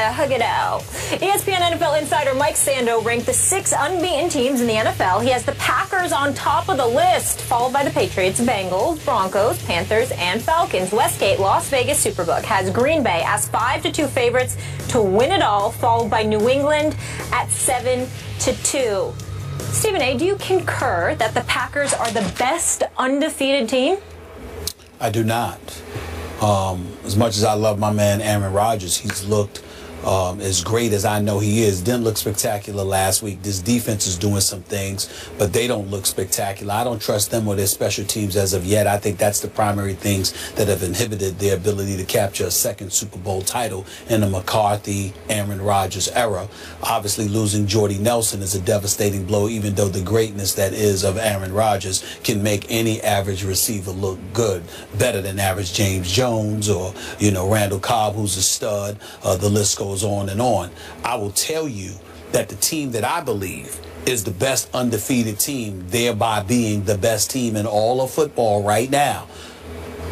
hug it out. ESPN NFL insider Mike Sando ranked the 6 unbeaten teams in the NFL. He has the Packers on top of the list, followed by the Patriots, Bengals, Broncos, Panthers, and Falcons. Westgate, Las Vegas Superbook, has Green Bay as 5-2 favorites to win it all, followed by New England at 7-2. Stephen A., do you concur that the Packers are the best undefeated team? I do not. As much as I love my man Aaron Rodgers, he's looked as great as I know he is. Didn't look spectacular last week. This defense is doing some things, but they don't look spectacular. I don't trust them or their special teams as of yet. I think that's the primary things that have inhibited their ability to capture a second Super Bowl title in the McCarthy, Aaron Rodgers era. Obviously, losing Jordy Nelson is a devastating blow, even though the greatness that is of Aaron Rodgers can make any average receiver look good, better than average James Jones or, you know, Randall Cobb, who's a stud. The list goes on and on. I will tell you that the team that I believe is the best undefeated team, thereby being the best team in all of football right now,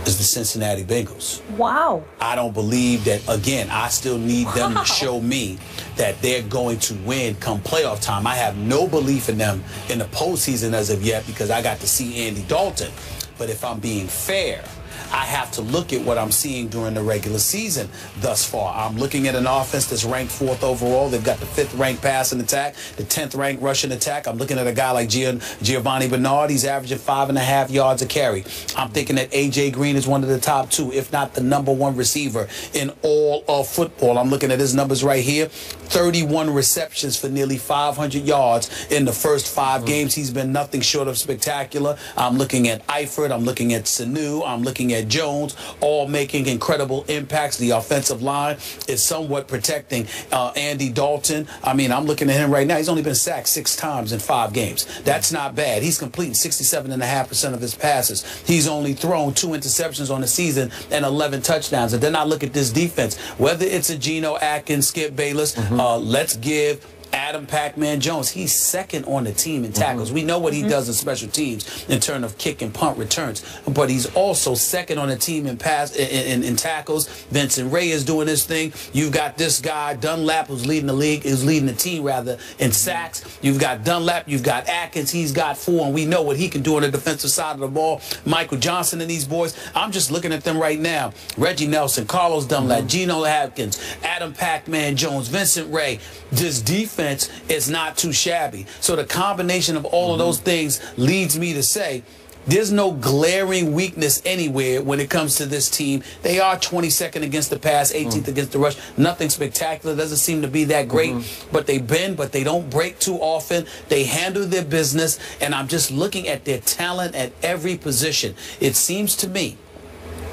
is the Cincinnati Bengals. Wow. I don't believe that, again, I still need them to show me that they're going to win come playoff time. I have no belief in them in the postseason as of yet because I got to see Andy Dalton. But if I'm being fair, I have to look at what I'm seeing during the regular season thus far. I'm looking at an offense that's ranked 4th overall. They've got the 5th ranked passing attack, the 10th ranked rushing attack. I'm looking at a guy like Giovanni Bernard. He's averaging 5.5 yards a carry. I'm thinking that A.J. Green is one of the top 2, if not the #1 receiver in all of football. I'm looking at his numbers right here. 31 receptions for nearly 500 yards in the first 5 games. He's been nothing short of spectacular. I'm looking at Eifert. I'm looking at Sanu. I'm looking at Jones, all making incredible impacts. The offensive line is somewhat protecting Andy Dalton. I mean, I'm looking at him right now. He's only been sacked 6 times in 5 games. That's not bad. He's completing 67.5% of his passes. He's only thrown 2 interceptions on the season and 11 touchdowns. And then I look at this defense, whether it's a Geno Atkins, Skip Bayless, let's give Adam Pac-Man Jones. He's 2nd on the team in tackles. We know what he does in special teams in terms of kick and punt returns, but he's also 2nd on the team in in tackles. Vincent Ray is doing his thing. You've got this guy Dunlap, who's leading the league, is leading the team rather in sacks. You've got Dunlap, you've got Atkins, he's got 4, and we know what he can do on the defensive side of the ball. Michael Johnson and these boys, I'm just looking at them right now. Reggie Nelson, Carlos Dunlap, Geno Atkins, Adam Pac-Man Jones, Vincent Ray. This defense is not too shabby. So the combination of all of those things leads me to say there's no glaring weakness anywhere when it comes to this team. They are 22nd against the pass, 18th against the rush. Nothing spectacular. Doesn't seem to be that great. But they bend, but they don't break too often. They handle their business. And I'm just looking at their talent at every position. It seems to me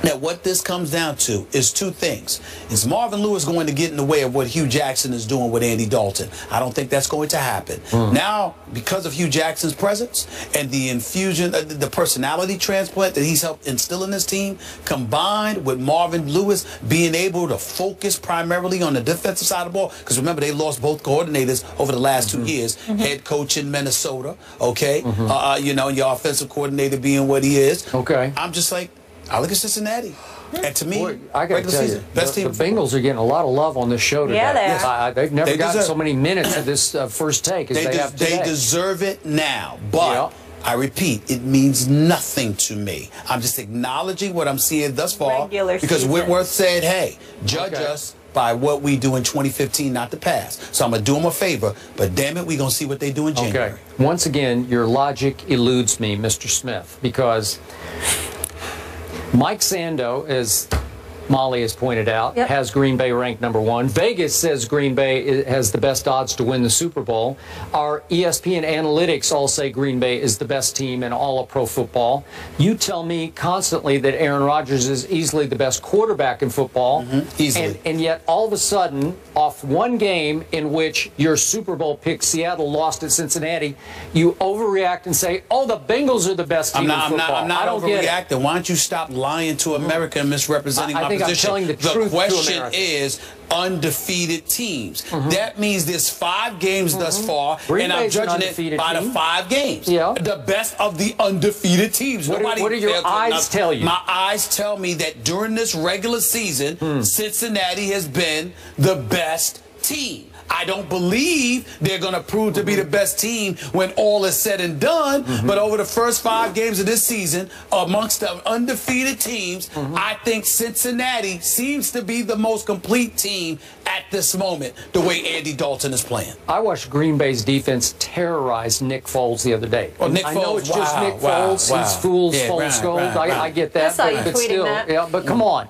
that what this comes down to is 2 things. Is Marvin Lewis going to get in the way of what Hugh Jackson is doing with Andy Dalton? I don't think that's going to happen. Now, because of Hugh Jackson's presence and the infusion, the personality transplant that he's helped instill in this team, combined with Marvin Lewis being able to focus primarily on the defensive side of the ball, because remember, they lost both coordinators over the last 2 years, head coach in Minnesota, okay? You know, your offensive coordinator being what he is. Okay. I'm just like, I look at Cincinnati. And to me, boy, I got to tell you, the Bengals are getting a lot of love on this show today. Yeah, they've never gotten so many minutes of this first take as they have today. They deserve it now, but I repeat, it means nothing to me. I'm just acknowledging what I'm seeing thus far because Whitworth said, hey, judge us by what we do in 2015, not the past. So I'm going to do them a favor, but damn it, we're going to see what they do in January. Okay. Once again, your logic eludes me, Mr. Smith, because Mike Sando, as Molly has pointed out, has Green Bay ranked #1. Vegas says Green Bay has the best odds to win the Super Bowl. Our ESPN analytics all say Green Bay is the best team in all of pro football. You tell me constantly that Aaron Rodgers is easily the best quarterback in football. Easily. And yet, all of a sudden, off one game in which your Super Bowl pick, Seattle, lost at Cincinnati, you overreact and say, oh, the Bengals are the best team in football. I'm not overreacting. Why don't you stop lying to America and misrepresenting my think I'm position. telling the truth The to question America. is undefeated teams. That means there's 5 games thus far, Green and I'm Bay's an judging it undefeated by team. the 5 games. Yeah. The best of the undefeated teams. What do your eyes tell you? My eyes tell me that during this regular season, Cincinnati has been the best team. I don't believe they're going to prove to be the best team when all is said and done. But over the first 5 games of this season, amongst the undefeated teams, I think Cincinnati seems to be the most complete team at this moment, the way Andy Dalton is playing. I watched Green Bay's defense terrorize Nick Foles the other day. Oh, Nick I know Foles, it's just Nick Foles. wow. He's fool's Yeah, Foles right, gold. right. I get that. I saw you but tweeting still, that. yeah, but come on.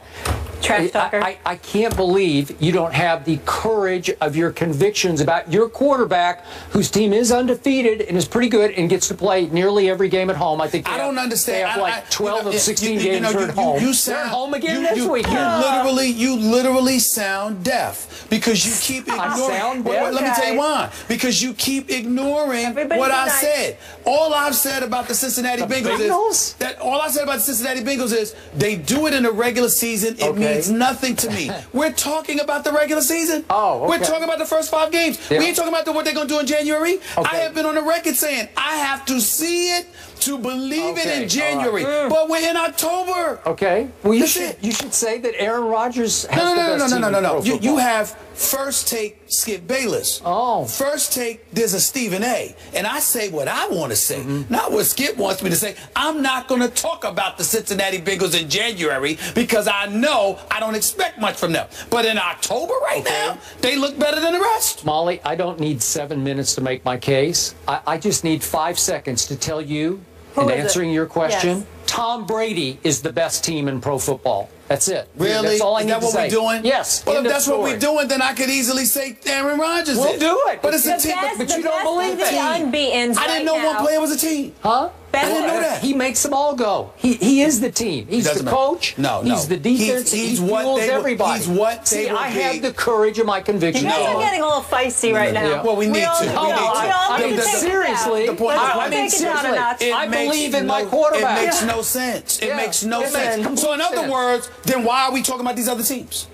Trash talker. I can't believe you don't have the courage of your convictions about your quarterback, whose team is undefeated and is pretty good and gets to play nearly every game at home. I think I don't understand. They have like 12 of 16 games at home. They're at home again you, this week. You literally sound deaf because you keep ignoring. I sound deaf? Let me tell you why. Because you keep ignoring Everybody what be I nice. said. All I've said about the Cincinnati Bengals is that all I said about the Cincinnati Bengals is they do it in the regular season. It means nothing to me. We're talking about the regular season. Oh, okay. We're talking about the first 5 games. Yeah. We ain't talking about what they're going to do in January. Okay. I have been on the record saying I have to see it to believe it Okay, in January. all right. But we're in October. Okay. Well, you That's it. should say that Aaron Rodgers has the best team in pro No. You football. have First Take Skip Bayless. Oh. First Take, there's a Stephen A. And I say what I want to say, not what Skip wants me to say. I'm not going to talk about the Cincinnati Bengals in January because I know I don't expect much from them. But in October now, they look better than the rest. Molly, I don't need 7 minutes to make my case. I just need 5 seconds to tell you, Who in is it? answering your question, Yes. Tom Brady is the best team in pro football. That's it. Really? That's all I Is need that to what say. we're doing? Yes. Well, End if of that's what story. we're doing, then I could easily say Aaron Rodgers We'll is. do it. But it's a The team. best- But the you don't best believe of the that. unbeatens I didn't know right now. one player was a team. Huh? I didn't know that. He makes them all go. He is the team. He's the doesn't matter. coach. No. He's the defense. He's he what fuels they will- everybody. he's what See, they will I be. have the courage of my conviction. You guys are getting a little feisty right now. Yeah. Well, we need all- to. We We all, need to. I mean, mean, seriously, The point is, Let's take it down a notch. I believe in my quarterback. It makes no sense. It Yeah. makes no It makes sense. complete So in other sense. words, then why are we talking about these other teams?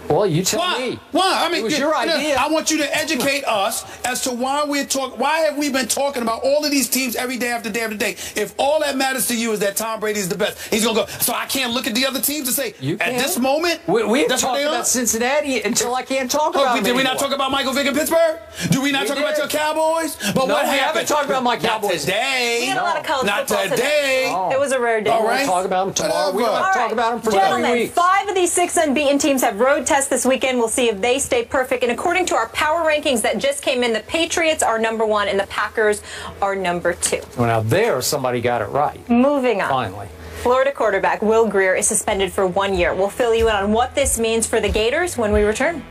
Well, you tell Why? me. Why? I mean, It was your idea. I want you to educate us as to why we're talking. Why have we been talking about all of these teams every day after day after day? If all that matters to you is that Tom Brady is the best, he's gonna go. So I can't look at the other teams and say You at can. this moment We that's what talked they are? about Cincinnati until I can't talk about Did them we not anymore. talk about Michael Vick in Pittsburgh? Do we not We talk about did. your Cowboys? But No, what we happened? haven't talked about my Cowboys. Not today. We had a lot of college Not football today. Oh. It was a rare day. All We'll right. talk about them tomorrow. We don't Whatever. have to All talk about them for Gentlemen, 3 weeks. 5 of these 6 unbeaten teams have road tests this weekend. We'll see if they stay perfect. And according to our power rankings that just came in, the Patriots are #1 and the Packers are #2. Well, now there, somebody got it right. Moving on. Finally. Florida quarterback Will Grier is suspended for 1 year. We'll fill you in on what this means for the Gators when we return.